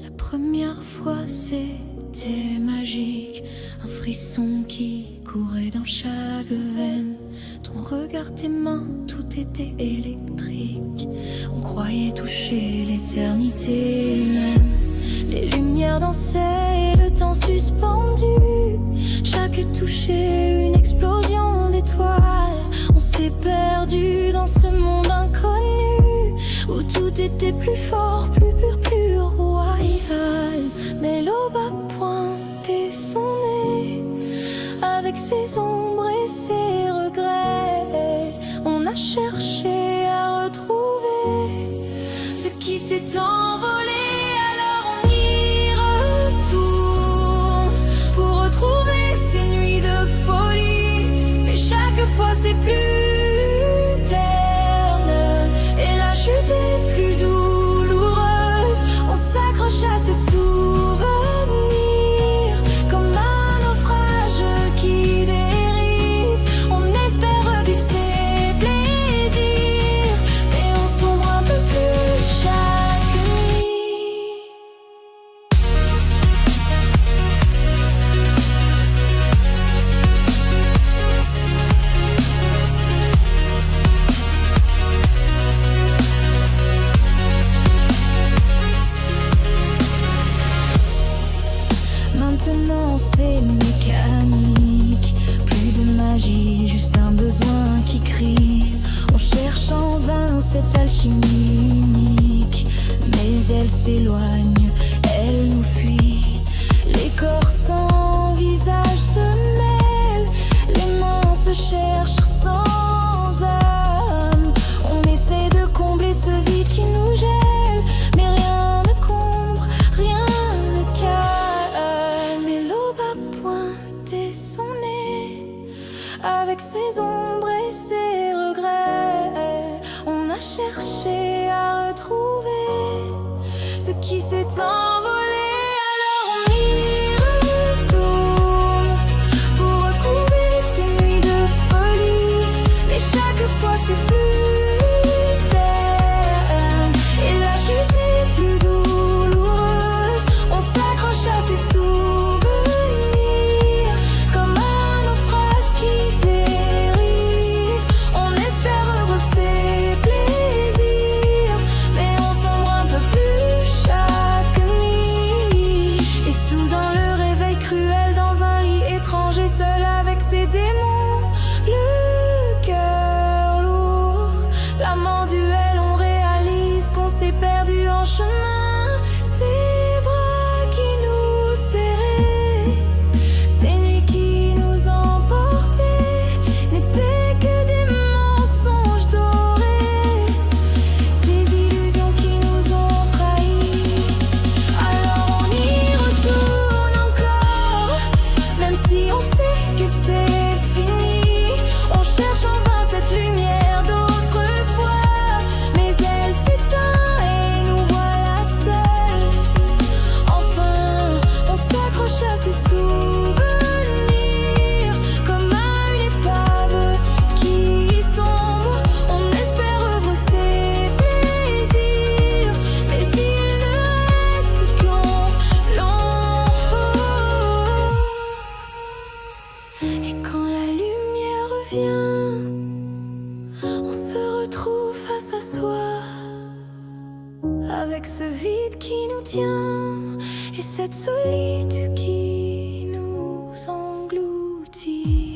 La première fois c'était magique, un frisson qui courait dans chaque veine. Ton regard, tes mains, tout était électrique. On croyait toucher l'éternité même. Les lumières dansaient, le temps suspendu. Chaque toucher, une explosion d'étoiles. On s'est perdu dans ce monde inconnu, où tout était plus fort, plus pur, plus royal. Mais l'aube a pointé son nez, avec ses ombres et ses regrets. On a cherché à retrouver ce qui s'est envolé. Alors on y retourne pour retrouver ces nuits de folie. Mais chaque fois c'est plus terne et la chute est plus douloureuse. On s'accroche à ces souvenirs comme un naufrage qui dérive. On espère revivre ses plaisirs, mais on sombre un peu plus chaque nuit. Maintenant c'est mécanique, plus de magie, juste un besoin qui crie. On cherche en vain cette alchimie unique, mais elle s'éloigne, elle nous fuit. Les corps sans visage se mêlent, les mains se cherchent sans âme. On essaie de combler ce vide qui nous gèle, mais rien ne comble, rien ne calme. Et l'aube a pointé son nez, avec ses ombres et ses regrets. On a cherché à retrouver ce qui s'est envolé. Alors on y retourne pour retrouver ces nuits de folie. Mais chaque fois c'est plus terne et la chute est plus douloureuse. On s'accroche à ces souvenirs comme un naufrage qui dérive. On espère revivre ses plaisirs, mais on sombre un peu plus chaque nuit. Et soudain le réveil cruel dans un lit étranger, seul avec ses démons, le cœur lourd, l'âme en duel. On réalise qu'on s'est perdu en chemin. Ces bras qui nous serraient, ces nuits qui nous emportaient, n'étaient que des mensonges dorés, des illusions qui nous ont trahis. Alors on y retourne encore, même si on sait que c'est fini. On cherche en vain cette lumière d'autrefois, mais elle s'éteint et nous voilà seuls. Enfin, on s'accroche à ces souvenirs comme à une épave qui sombre. On espère revivre ses plaisirs, mais il ne reste qu'un l'ombre. Et quand la lumière revient, on se retrouve face à soi, avec ce vide qui nous tient et cette solitude qui nous engloutit.